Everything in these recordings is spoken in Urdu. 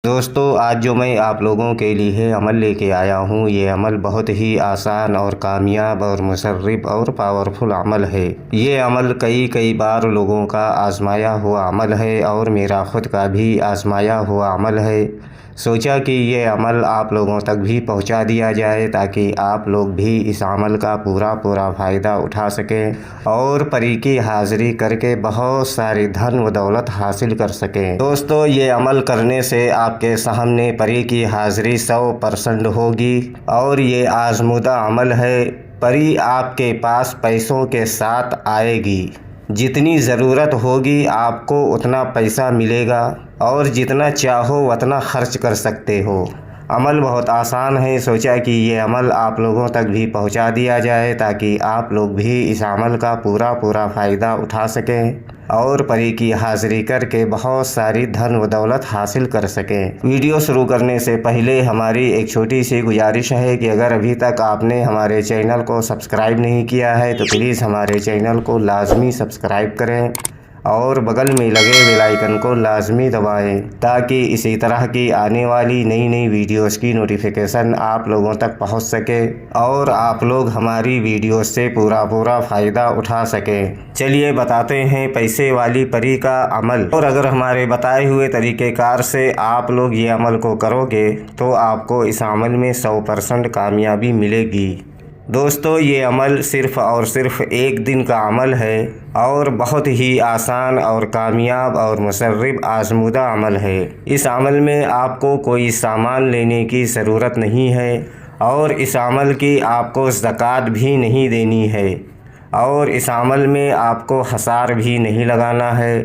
دوستو آج جو میں آپ لوگوں کے لیے عمل لے کے آیا ہوں، یہ عمل بہت ہی آسان اور کامیاب اور مصرف اور پاورفل عمل ہے۔ یہ عمل کئی بار لوگوں کا آزمایا ہوا عمل ہے اور میرا خود کا بھی آزمایا ہوا عمل ہے۔ سوچا کہ یہ عمل آپ لوگوں تک بھی پہنچا دیا جائے تاکہ آپ لوگ بھی اس عمل کا پورا فائدہ اٹھا سکیں اور پری کی حاضری کر کے بہت ساری دھن و دولت حاصل کر سکیں۔ دوستو یہ عمل کرنے سے آپ کے سامنے پری کی حاضری 100% ہوگی اور یہ آزمودہ عمل ہے۔ پری آپ کے پاس پیسوں کے ساتھ آئے گی، جتنی ضرورت ہوگی آپ کو اتنا پیسہ ملے گا اور جتنا چاہو اتنا خرچ کر سکتے ہو۔ عمل بہت آسان ہے، سوچا کہ یہ عمل آپ لوگوں تک بھی پہنچا دیا جائے تاکہ آپ لوگ بھی اس عمل کا پورا فائدہ اٹھا سکیں اور پری کی حاضری کر کے بہت ساری دھن و دولت حاصل کر سکیں۔ ویڈیو شروع کرنے سے پہلے ہماری ایک چھوٹی سی گزارش ہے کہ اگر ابھی تک آپ نے ہمارے چینل کو سبسکرائب نہیں کیا ہے تو پلیز ہمارے چینل کو لازمی سبسکرائب کریں اور بغل میں لگے بیل آئیکن کو لازمی دبائیں تاکہ اسی طرح کی آنے والی نئی ویڈیوز کی نوٹیفیکیشن آپ لوگوں تک پہنچ سکے اور آپ لوگ ہماری ویڈیوز سے پورا فائدہ اٹھا سکیں۔ چلیے بتاتے ہیں پیسے والی پری کا عمل، اور اگر ہمارے بتائے ہوئے طریقہ کار سے آپ لوگ یہ عمل کو کرو گے تو آپ کو اس عمل میں 100% کامیابی ملے گی۔ دوستو یہ عمل صرف اور صرف ایک دن کا عمل ہے اور بہت ہی آسان اور کامیاب اور مصرف آزمودہ عمل ہے۔ اس عمل میں آپ کو کوئی سامان لینے کی ضرورت نہیں ہے اور اس عمل کی آپ کو زکوٰۃ بھی نہیں دینی ہے اور اس عمل میں آپ کو حصار بھی نہیں لگانا ہے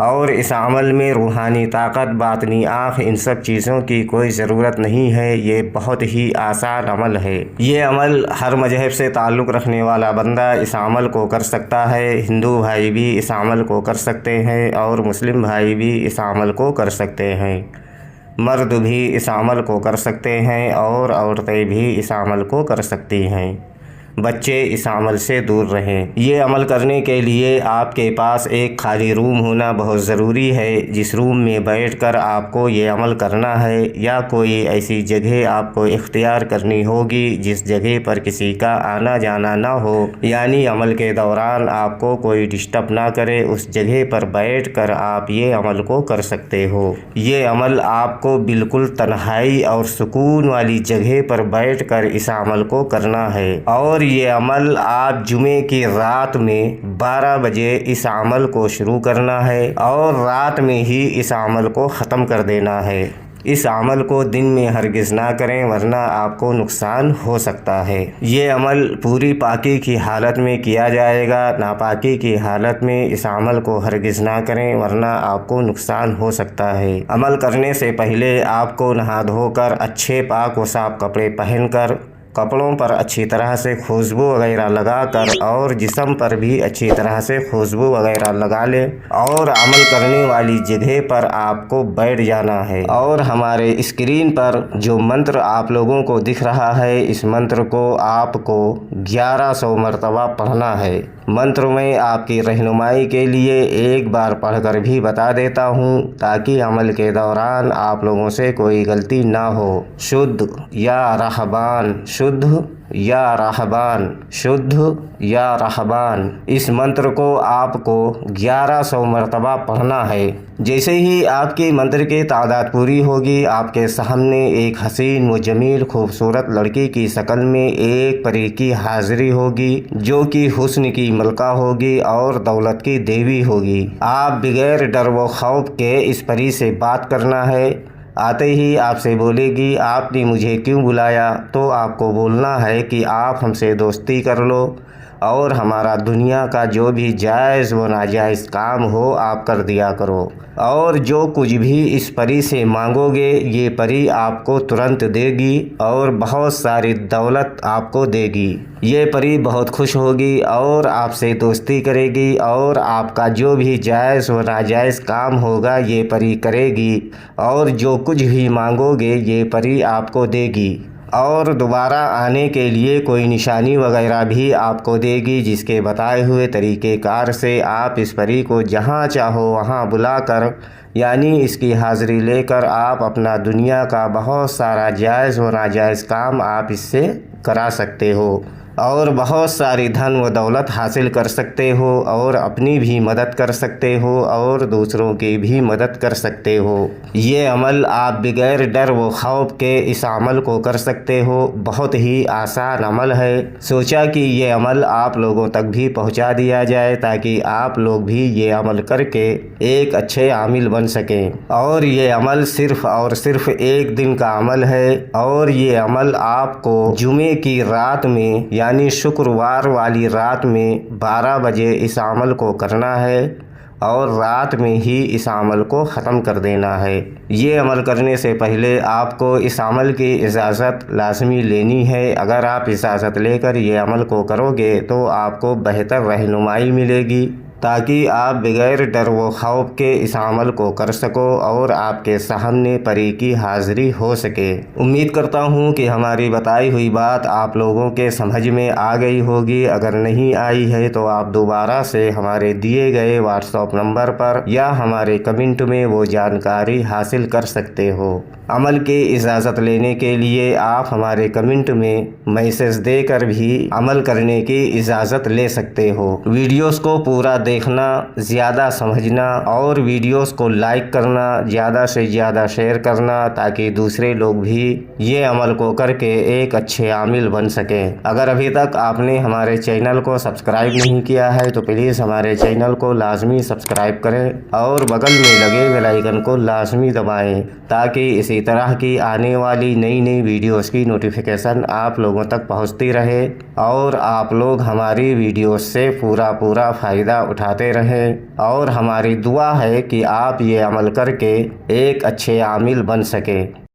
اور اس عمل میں روحانی طاقت، باطنی آنکھ، ان سب چیزوں کی کوئی ضرورت نہیں ہے۔ یہ بہت ہی آسان عمل ہے۔ یہ عمل ہر مذہب سے تعلق رکھنے والا بندہ اس عمل کو کر سکتا ہے۔ ہندو بھائی بھی اس عمل کو کر سکتے ہیں اور مسلم بھائی بھی اس عمل کو کر سکتے ہیں۔ مرد بھی اس عمل کو کر سکتے ہیں اور عورتیں بھی اس عمل کو کر سکتی ہیں۔ بچے اس عمل سے دور رہیں۔ یہ عمل کرنے کے لیے آپ کے پاس ایک خالی روم ہونا بہت ضروری ہے، جس روم میں بیٹھ کر آپ کو یہ عمل کرنا ہے، یا کوئی ایسی جگہ آپ کو اختیار کرنی ہوگی جس جگہ پر کسی کا آنا جانا نہ ہو، یعنی عمل کے دوران آپ کو کوئی ڈسٹرب نہ کرے، اس جگہ پر بیٹھ کر آپ یہ عمل کو کر سکتے ہو۔ یہ عمل آپ کو بالکل تنہائی اور سکون والی جگہ پر بیٹھ کر اس عمل کو کرنا ہے، اور یہ عمل آپ جمعے کی رات میں 12 بجے اس عمل کو شروع کرنا ہے اور رات میں ہی اس عمل کو ختم کر دینا ہے۔ اس عمل کو دن میں ہرگز نہ کریں ورنہ آپ کو نقصان ہو سکتا ہے۔ یہ عمل پوری پاکی کی حالت میں کیا جائے گا، ناپاکی کی حالت میں اس عمل کو ہرگز نہ کریں ورنہ آپ کو نقصان ہو سکتا ہے۔ عمل کرنے سے پہلے آپ کو نہا دھو کر اچھے پاک و صاف کپڑے پہن کر، کپڑوں پر اچھی طرح سے خوشبو وغیرہ لگا کر اور جسم پر بھی اچھی طرح سے خوشبو وغیرہ لگا لیں اور عمل کرنے والی جگہ پر آپ کو بیٹھ جانا ہے، اور ہمارے اسکرین پر جو منتر آپ لوگوں کو دکھ رہا ہے، اس منتر کو آپ کو 1100 مرتبہ پڑھنا ہے۔ منتر میں آپ کی رہنمائی کے لیے ایک بار پڑھ کر بھی بتا دیتا ہوں تاکہ عمل کے دوران آپ لوگوں سے کوئی غلطی نہ ہو۔ شدھ یا رہبان، شدھ یا رہبان، شدھ یا رہبان، اس منتر کو آپ کو 1100 مرتبہ پڑھنا ہے۔ جیسے ہی آپ کی منتر کی تعداد پوری ہوگی، آپ کے سامنے ایک حسین و جمیل خوبصورت لڑکی کی شکل میں ایک پری کی حاضری ہوگی جو کہ حسن کی ملکہ ہوگی اور دولت کی دیوی ہوگی۔ آپ بغیر ڈر و خوف کے اس پری سے بات کرنا ہے۔ آتے ہی آپ سے بولے گی آپ نے مجھے کیوں بلایا، تو آپ کو بولنا ہے کہ آپ ہم سے دوستی کر لو اور ہمارا دنیا کا جو بھی جائز و ناجائز کام ہو آپ کر دیا کرو، اور جو کچھ بھی اس پری سے مانگو گے یہ پری آپ کو ترنت دے گی اور بہت ساری دولت آپ کو دے گی۔ یہ پری بہت خوش ہوگی اور آپ سے دوستی کرے گی اور آپ کا جو بھی جائز و ناجائز کام ہوگا یہ پری کرے گی، اور جو کچھ بھی مانگو گے یہ پری آپ کو دے گی، اور دوبارہ آنے کے لیے کوئی نشانی وغیرہ بھی آپ کو دے گی، جس کے بتائے ہوئے طریقہ کار سے آپ اس پری کو جہاں چاہو وہاں بلا کر یعنی اس کی حاضری لے کر آپ اپنا دنیا کا بہت سارا جائز و ناجائز کام آپ اس سے کرا سکتے ہو اور بہت ساری دھن و دولت حاصل کر سکتے ہو اور اپنی بھی مدد کر سکتے ہو اور دوسروں کی بھی مدد کر سکتے ہو۔ یہ عمل آپ بغیر ڈر و خوف کے اس عمل کو کر سکتے ہو۔ بہت ہی آسان عمل ہے۔ سوچا کہ یہ عمل آپ لوگوں تک بھی پہنچا دیا جائے تاکہ آپ لوگ بھی یہ عمل کر کے ایک اچھے عامل بن سکیں۔ اور یہ عمل صرف اور صرف ایک دن کا عمل ہے اور یہ عمل آپ کو جمعے کی رات میں یعنی شکروار والی رات میں 12 بجے اس عمل کو کرنا ہے اور رات میں ہی اس عمل کو ختم کر دینا ہے۔ یہ عمل کرنے سے پہلے آپ کو اس عمل کی اجازت لازمی لینی ہے۔ اگر آپ اجازت لے کر یہ عمل کو کرو گے تو آپ کو بہتر رہنمائی ملے گی تاکہ آپ بغیر ڈر و خوف کے اس عمل کو کر سکو اور آپ کے سامنے پری کی حاضری ہو سکے۔ امید کرتا ہوں کہ ہماری بتائی ہوئی بات آپ لوگوں کے سمجھ میں آ گئی ہوگی۔ اگر نہیں آئی ہے تو آپ دوبارہ سے ہمارے دیے گئے واٹس ایپ نمبر پر یا ہمارے کمنٹ میں وہ جانکاری حاصل کر سکتے ہو۔ عمل کی اجازت لینے کے لیے آپ ہمارے کمنٹ میں میسج دے کر بھی عمل کرنے کی اجازت لے سکتے ہو۔ ویڈیوز کو پورا دیکھنا، زیادہ سمجھنا اور ویڈیوز کو لائک کرنا، زیادہ سے زیادہ شیئر کرنا تاکہ دوسرے لوگ بھی یہ عمل کو کر کے ایک اچھے عامل بن سکیں۔ اگر ابھی تک آپ نے ہمارے چینل کو سبسکرائب نہیں کیا ہے تو پلیز ہمارے چینل کو لازمی سبسکرائب کریں اور بغل میں لگے بیل آئیکن کو لازمی دبائیں تاکہ اسی طرح کی آنے والی نئی ویڈیوز کی نوٹیفیکیشن آپ لوگوں تک پہنچتی رہے اور آپ لوگ ہماری ویڈیوز سے پورا فائدہ اٹھاتے رہیں۔ اور ہماری دعا ہے کہ آپ یہ عمل کر کے ایک اچھے عامل بن سکیں۔